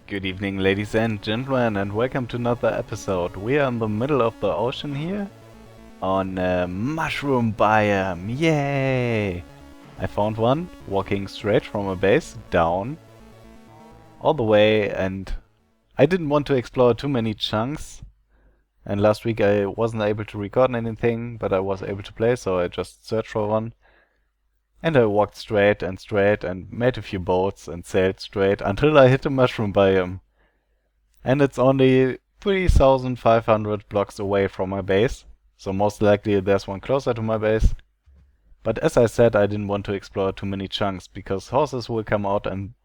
Good evening, ladies and gentlemen, and welcome to another episode. We are in the middle of the ocean here on a mushroom biome. Yay! I found one walking straight from a base down all the way, and I didn't want to explore too many chunks. And last week I wasn't able to record anything, but I was able to play, so I just searched for one. And I walked straight and made a few boats and sailed straight until I hit a mushroom biome. And it's only 3,500 blocks away from my base, so most likely there's one closer to my base. But as I said, I didn't want to explore too many chunks, because horses will come out and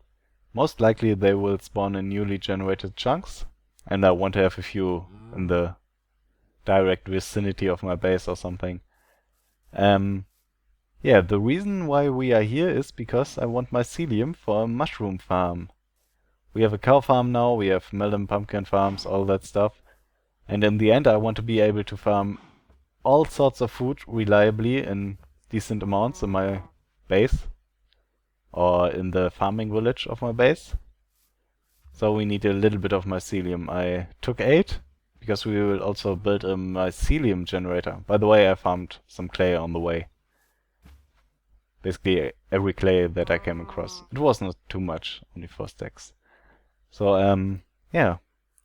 most likely they will spawn in newly generated chunks, and I want to have a few in the direct vicinity of my base or something. Yeah, the reason why we are here is because I want mycelium for a mushroom farm. We have a cow farm now, we have melon pumpkin farms, all that stuff. And in the end I want to be able to farm all sorts of food reliably in decent amounts in my base. Or in the farming village of my base. So we need a little bit of mycelium. I took 8, because we will also build a mycelium generator. By the way, I farmed some clay on the way. Basically every clay that I came across. It was not too much, only 4 stacks. So, yeah.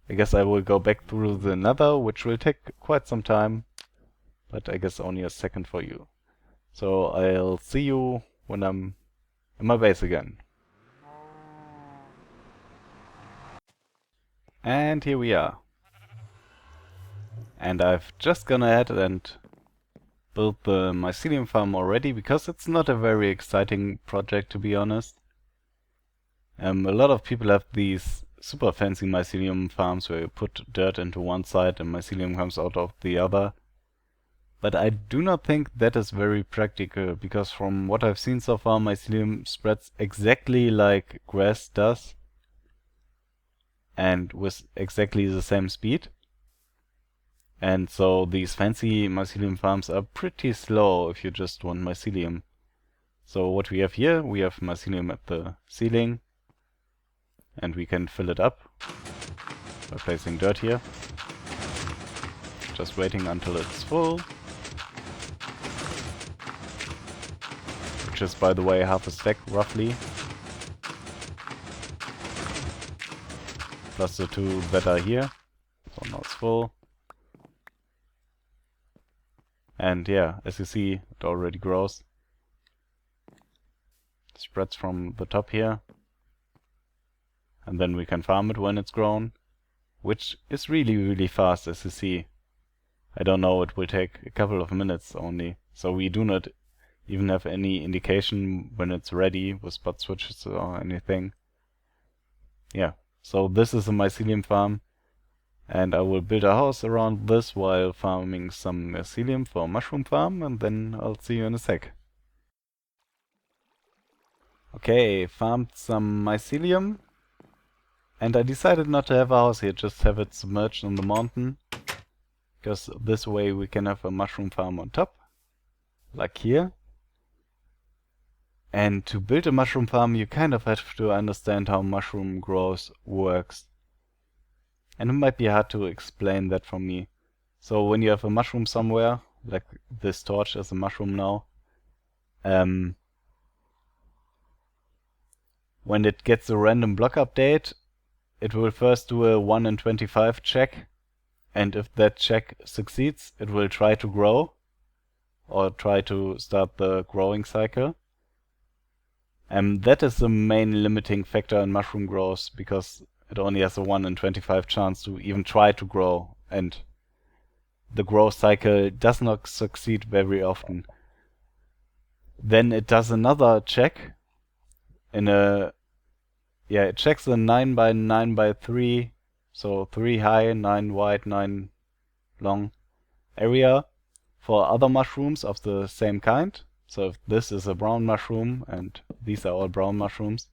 I guess I will go back through the nether, which will take quite some time. But I guess only a second for you. So I'll see you when I'm in my base again. And here we are. And I've just gone ahead and built the mycelium farm already, because it's not a very exciting project, to be honest. A lot of people have these super fancy mycelium farms where you put dirt into one side and mycelium comes out of the other. But I do not think that is very practical, because from what I've seen so far, mycelium spreads exactly like grass does, and with exactly the same speed. And so these fancy mycelium farms are pretty slow if you just want mycelium. So what we have here, we have mycelium at the ceiling, and we can fill it up by placing dirt here. Just waiting until it's full. Which is, by the way, half a stack roughly. Plus the 2 that are here. So now it's full. And yeah, as you see, it already grows. Spreads from the top here. And then we can farm it when it's grown. Which is really fast, as you see. I don't know, it will take a couple of minutes only. So we do not even have any indication when it's ready with spot switches or anything. Yeah, so this is a mycelium farm. And I will build a house around this while farming some mycelium for a mushroom farm, and then I'll see you in a sec. Okay, farmed some mycelium. And I decided not to have a house here, just have it submerged in the mountain. Because this way we can have a mushroom farm on top. Like here. And to build a mushroom farm you kind of have to understand how mushroom growth works. And it might be hard to explain that for me. So when you have a mushroom somewhere, like this torch is a mushroom now, when it gets a random block update, it will first do a 1 in 25 check, and if that check succeeds, it will try to grow, or try to start the growing cycle. That is the main limiting factor in mushroom growth, because it only has a 1 in 25 chance to even try to grow, and the growth cycle does not succeed very often. Then it does another check in a... yeah, it checks a 9 by 9 by 3, so 3 high, 9 wide, 9 long area for other mushrooms of the same kind. So if this is a brown mushroom, and these are all brown mushrooms,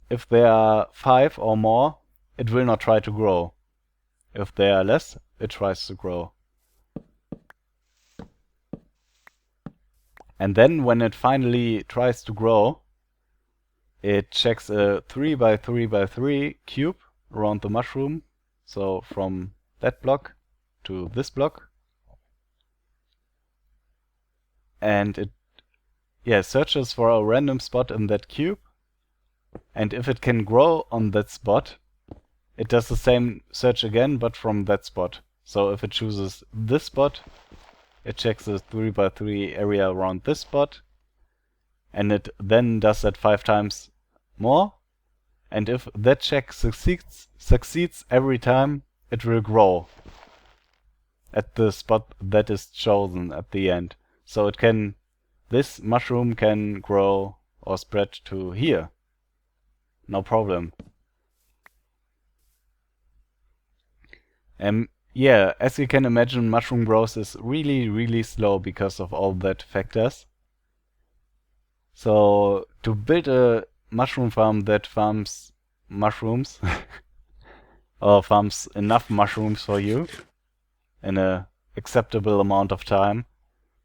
if there are 5 or more, it will not try to grow. If there are less, it tries to grow. And then when it finally tries to grow, it checks a 3 by 3 by 3 cube around the mushroom, so from that block to this block, and it searches for a random spot in that cube, and if it can grow on that spot, it does the same search again, but from that spot. So if it chooses this spot, it checks the 3 by 3 area around this spot, and it then does that 5 times more, and if that check succeeds every time, it will grow at the spot that is chosen at the end. So it can, this mushroom can grow or spread to here. No problem. Yeah, as you can imagine, mushroom growth is really slow because of all that factors. So to build a mushroom farm that farms mushrooms or farms enough mushrooms for you in a acceptable amount of time,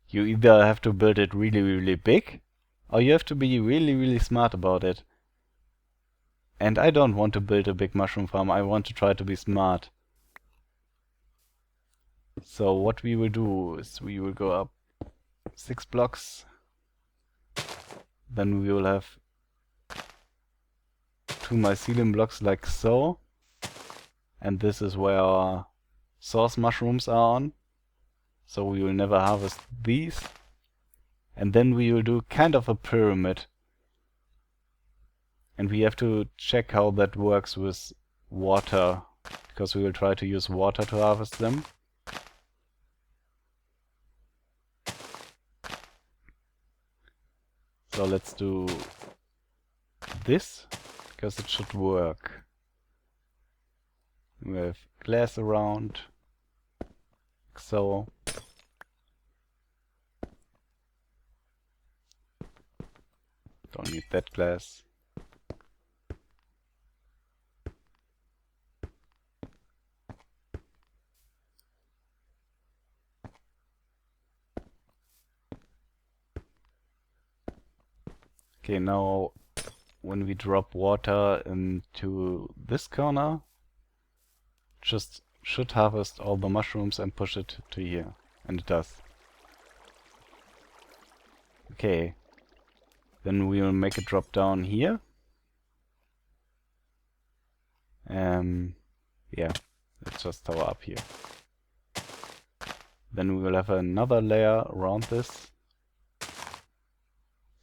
you either have to build it really big, or you have to be really smart about it. And I don't want to build a big mushroom farm, I want to try to be smart. So what we will do is we will go up 6 blocks, then we will have 2 mycelium blocks like so, and this is where our source mushrooms are on, so we will never harvest these. And then we will do kind of a pyramid, and we have to check how that works with water, because we will try to use water to harvest them. So let's do this, because it should work. We have glass around, like so. Don't need that glass. Okay, now when we drop water into this corner, just should harvest all the mushrooms and push it to here, and it does. Okay, then we will make it drop down here. Yeah, let's just tower up here. Then we will have another layer around this.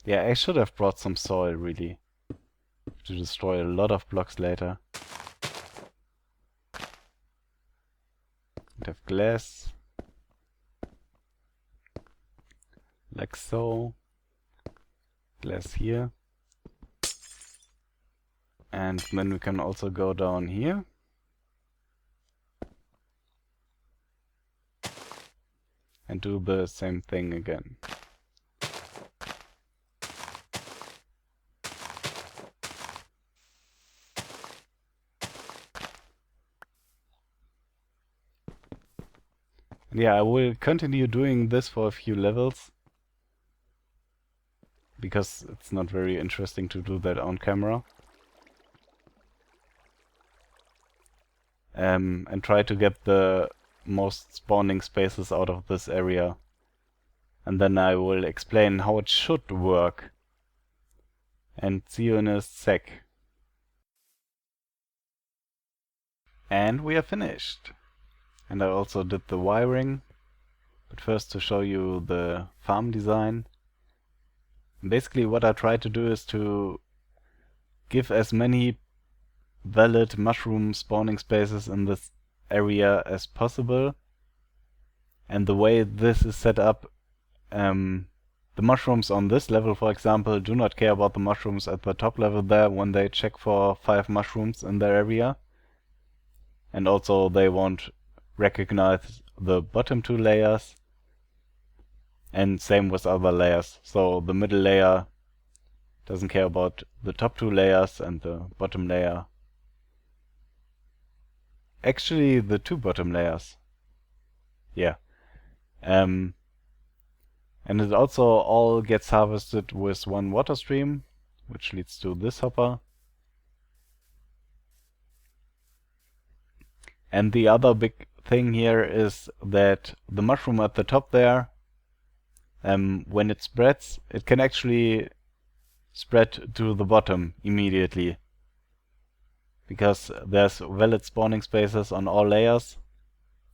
Yeah, I should have brought some soil, really, to destroy a lot of blocks later. And have glass, like so. Glass here. And then we can also go down here. And do the same thing again. Yeah, I will continue doing this for a few levels, because it's not very interesting to do that on camera. And try to get the most spawning spaces out of this area. And then I will explain how it should work. And see you in a sec. And we are finished. And I also did the wiring. But first, to show you the farm design. Basically what I try to do is to give as many valid mushroom spawning spaces in this area as possible. And the way this is set up, the mushrooms on this level, for example, do not care about the mushrooms at the top level there when they check for 5 mushrooms in their area. And also they won't recognize the bottom 2 layers. And same with other layers. So the middle layer doesn't care about the top 2 layers, and the bottom layer. Actually, the 2 bottom layers. Yeah. And it also all gets harvested with 1 water stream, which leads to this hopper. And the other big thing here is that the mushroom at the top there, when it spreads, it can actually spread to the bottom immediately, because there's valid spawning spaces on all layers,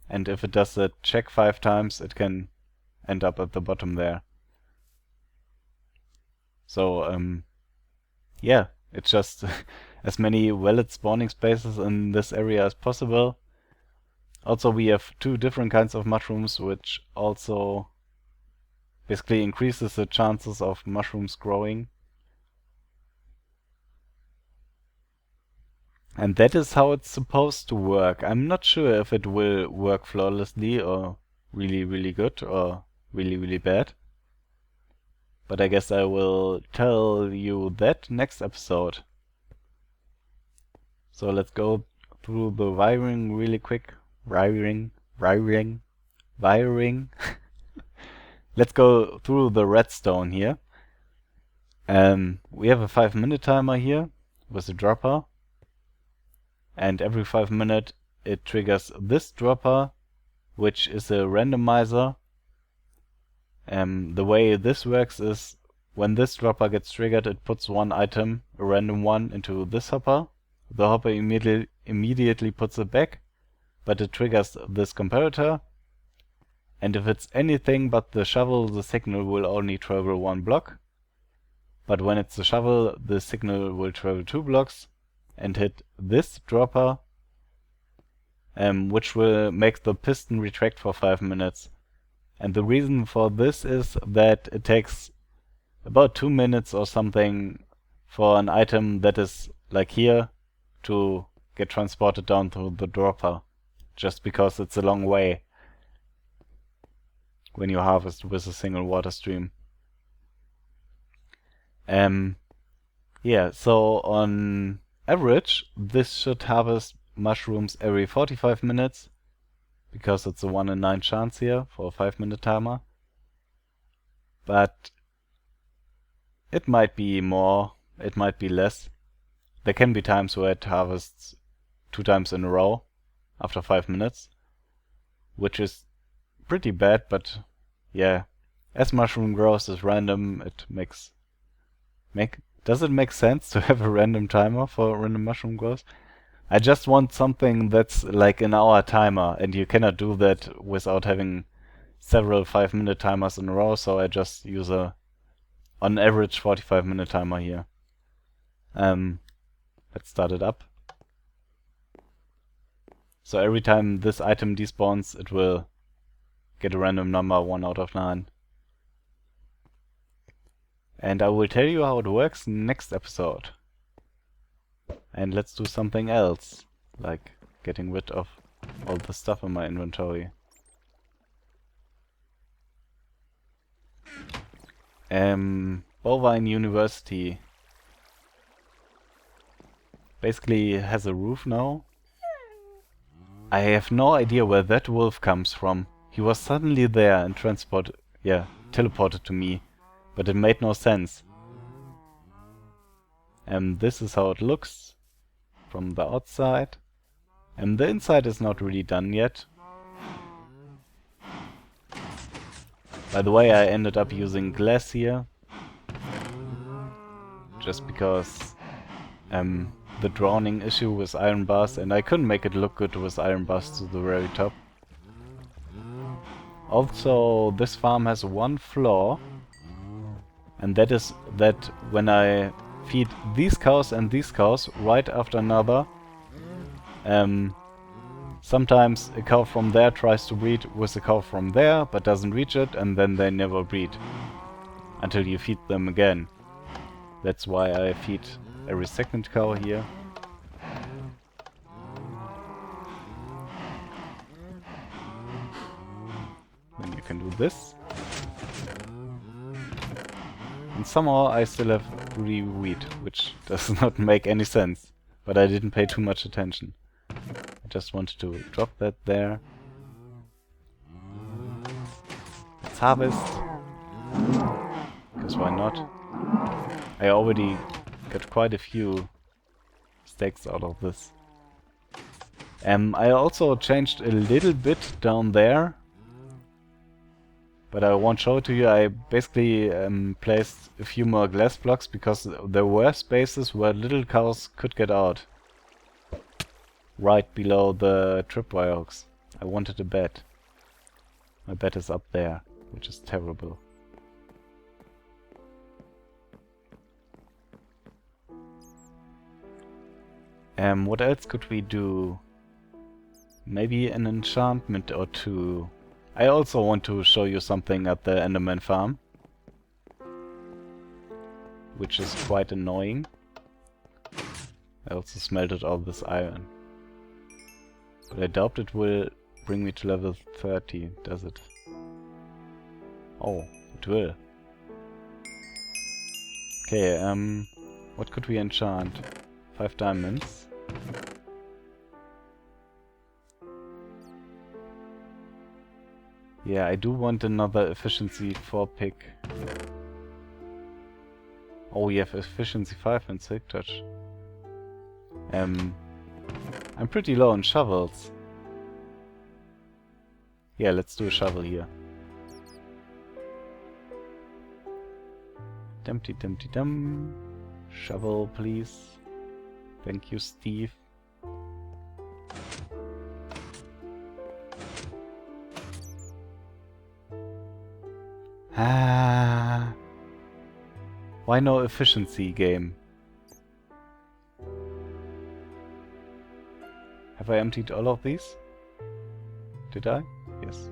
and if it does the check 5 times, it can end up at the bottom there. So yeah, it's just as many valid spawning spaces in this area as possible. Also, we have 2 different kinds of mushrooms, which also basically increases the chances of mushrooms growing. And that is how it's supposed to work. I'm not sure if it will work flawlessly or really, really good or really, really bad. But I guess I will tell you that next episode. So let's go through the wiring really quick. Wiring. Let's go through the redstone here. We have a 5-minute timer here with a dropper. And every 5 minutes it triggers this dropper, which is a randomizer. The way this works is when this dropper gets triggered, it puts one item, a random one, into this hopper. The hopper immediately puts it back, but it triggers this comparator. And if it's anything but the shovel, the signal will only travel 1 block. But when it's the shovel, the signal will travel 2 blocks and hit this dropper, which will make the piston retract for 5 minutes. And the reason for this is that it takes about 2 minutes or something for an item that is like here to get transported down to the dropper, just because it's a long way when you harvest with a single water stream. Yeah, so on average, this should harvest mushrooms every 45 minutes, because it's a 1 in 9 chance here for a 5-minute timer. But it might be more, it might be less. There can be times where it harvests 2 times in a row after 5 minutes, which is pretty bad, but yeah, as mushroom growth is random, it does it make sense to have a random timer for random mushroom growth? I just want something that's like an hour timer, and you cannot do that without having several 5-minute timers in a row, so I just use a, on average, 45-minute timer here. Let's start it up. So every time this item despawns, it will get a random number 1 out of 9. And I will tell you how it works next episode. And let's do something else, like getting rid of all the stuff in my inventory. Bovine University basically has a roof now. I have no idea where that wolf comes from. He was suddenly there and teleported to me, but it made no sense. This is how it looks from the outside. And the inside is not really done yet. By the way, I ended up using glass here, just because the drowning issue with iron bars, and I couldn't make it look good with iron bars to the very top. Also, this farm has one flaw, and that is that when I feed these cows and these cows right after another, sometimes a cow from there tries to breed with a cow from there, but doesn't reach it, and then they never breed until you feed them again. That's why I feed every second cow here. Then you can do this. And somehow I still have 3 wheat, which does not make any sense. But I didn't pay too much attention. I just wanted to drop that there. Let's harvest. Because why not? I already got quite a few stacks out of this. I also changed a little bit down there, but I won't show it to you. I basically placed a few more glass blocks because there were spaces where little cows could get out. Right below the tripwire hooks. I wanted a bed. My bed is up there, which is terrible. What else could we do? Maybe an enchantment or two. I also want to show you something at the Enderman farm, which is quite annoying. I also smelted all this iron. But I doubt it will bring me to level 30, does it? Oh, it will. Okay, what could we enchant? 5 diamonds. Yeah, I do want another efficiency 4 pick. Oh, we have efficiency 5 and silk touch. I'm pretty low on shovels. Yeah, let's do a shovel here. Dumpty dumpty dum. Shovel, please. Thank you, Steve. Ah. Why no efficiency game? Have I emptied all of these? Did I? Yes.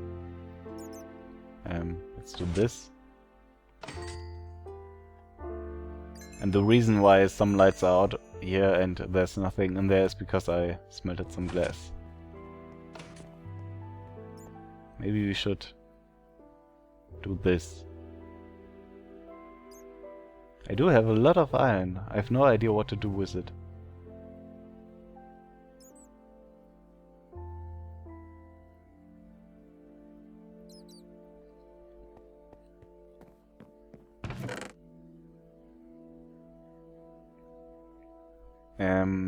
Let's do this. And the reason why some lights are out here and there's nothing in there is because I smelted some glass. Maybe we should do this. I do have a lot of iron. I have no idea what to do with it.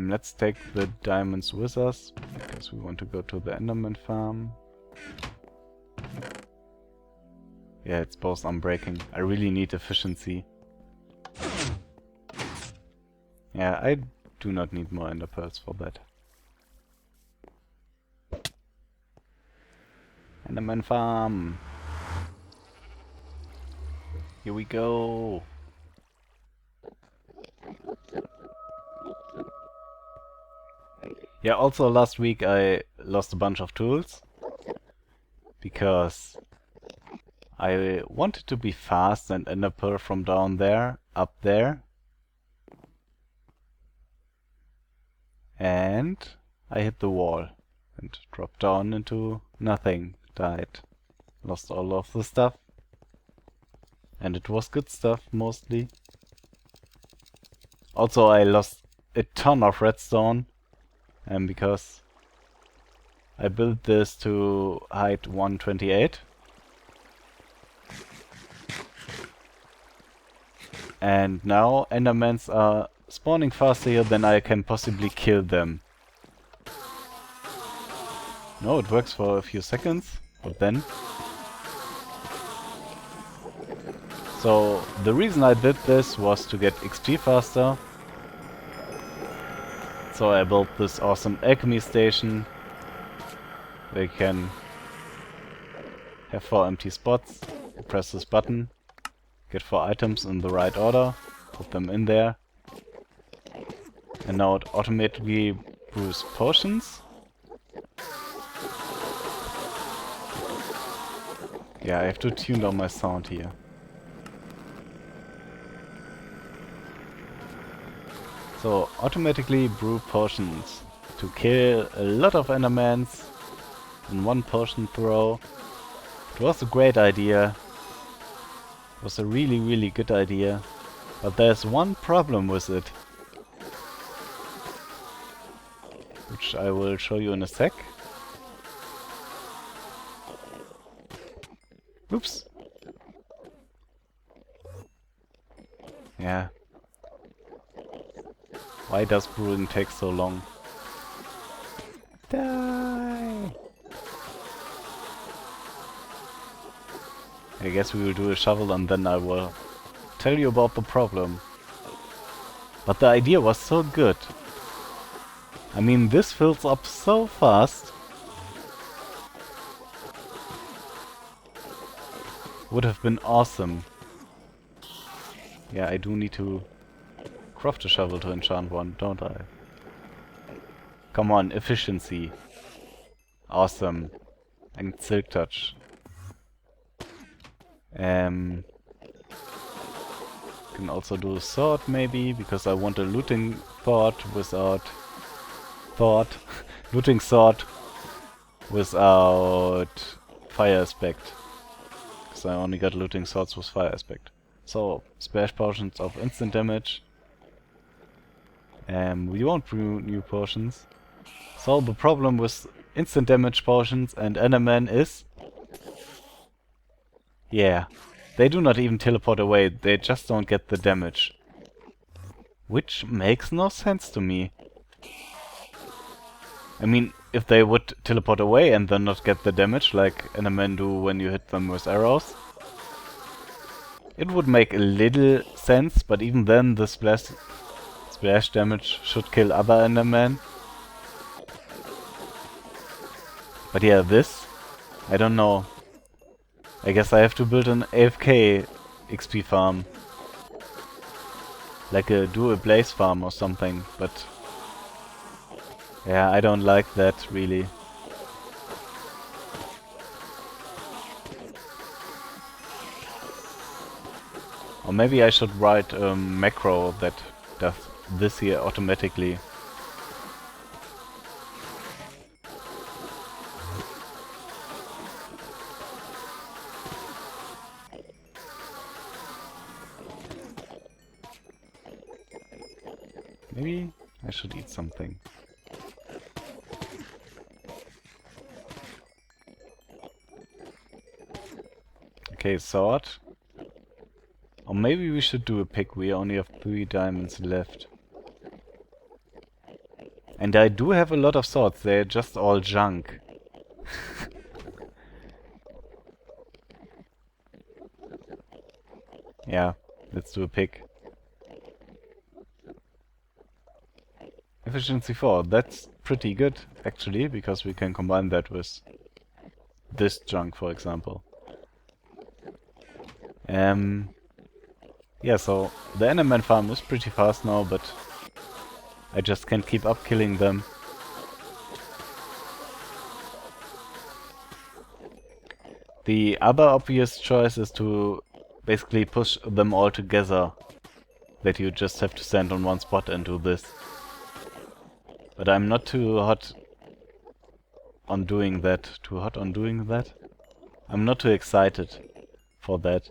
Let's take the diamonds with us, because we want to go to the Enderman farm. Yeah, it's both unbreaking. I really need efficiency. Yeah, I do not need more ender pearls for that. Enderman farm! Here we go! Yeah, also last week I lost a bunch of tools because I wanted to be fast and ender pearl from down there up there, and I hit the wall and dropped down into nothing, died, lost all of the stuff, and it was good stuff mostly. Also I lost a ton of redstone. Because I built this to height 128. And now Endermans are spawning faster here than I can possibly kill them. No, it works for a few seconds, but then... So, the reason I did this was to get XP faster. So I built this awesome alchemy station. Where you can have 4 empty spots. You press this button, get 4 items in the right order, put them in there. And now it automatically brews potions. Yeah, I have to tune down my sound here. So, automatically brew potions to kill a lot of endermans in one potion throw. It was a great idea. It was a really, really good idea. But there's one problem with it, which I will show you in a sec. Oops. Yeah. Why does brewing take so long? Die! I guess we will do a shovel and then I will tell you about the problem. But the idea was so good. I mean, this fills up so fast. Would have been awesome. Yeah, I do need to craft a shovel to enchant one, don't I? Come on, efficiency. Awesome. And silk touch. Can also do a sword maybe, because I want a looting sword without looting sword without fire aspect. Because I only got looting swords with fire aspect. So, splash potions of instant damage. We won't brew new potions. So the problem with instant damage potions and Enderman is... yeah, they do not even teleport away, they just don't get the damage. Which makes no sense to me. I mean, if they would teleport away and then not get the damage, like Endermen do when you hit them with arrows, it would make a little sense, but even then the splash damage should kill other Endermen. But yeah, this, I don't know. I guess I have to build an AFK XP farm. Like do a blaze farm or something, but... yeah, I don't like that, really. Or maybe I should write a macro that does this here automatically. Maybe I should eat something. Okay, sword. Or maybe we should do a pick, we only have 3 diamonds left. And I do have a lot of swords, they're just all junk. Yeah, let's do a pick. Efficiency 4, that's pretty good actually, because we can combine that with this junk, for example. Yeah, so the Enderman farm is pretty fast now, but I just can't keep up killing them. The other obvious choice is to basically push them all together. That you just have to stand on one spot and do this. But I'm not too hot on doing that. I'm not too excited for that.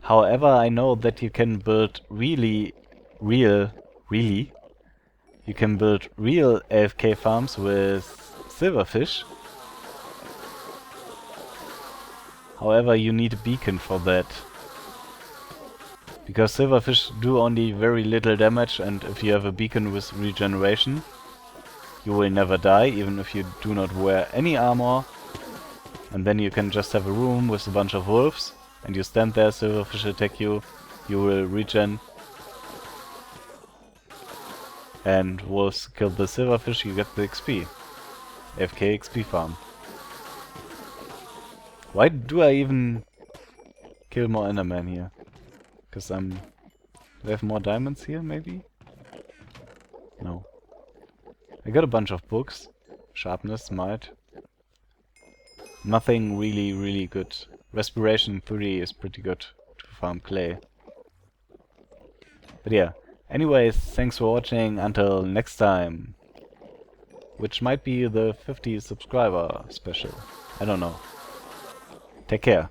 However, I know that you can build you can build real AFK farms with silverfish. However, you need a beacon for that. Because silverfish do only very little damage, and if you have a beacon with regeneration, you will never die, even if you do not wear any armor. And then you can just have a room with a bunch of wolves, and you stand there, silverfish attack you, you will regen. And wolves kill the silverfish, you get the XP. AFK XP farm. Why do I even kill more Endermen here? Because do I have more diamonds here, maybe? No. I got a bunch of books. Sharpness, might. Nothing really good. Respiration 3 is pretty good to farm clay. But yeah. Anyways, thanks for watching. Until next time. Which might be the 50 subscriber special. I don't know. Take care.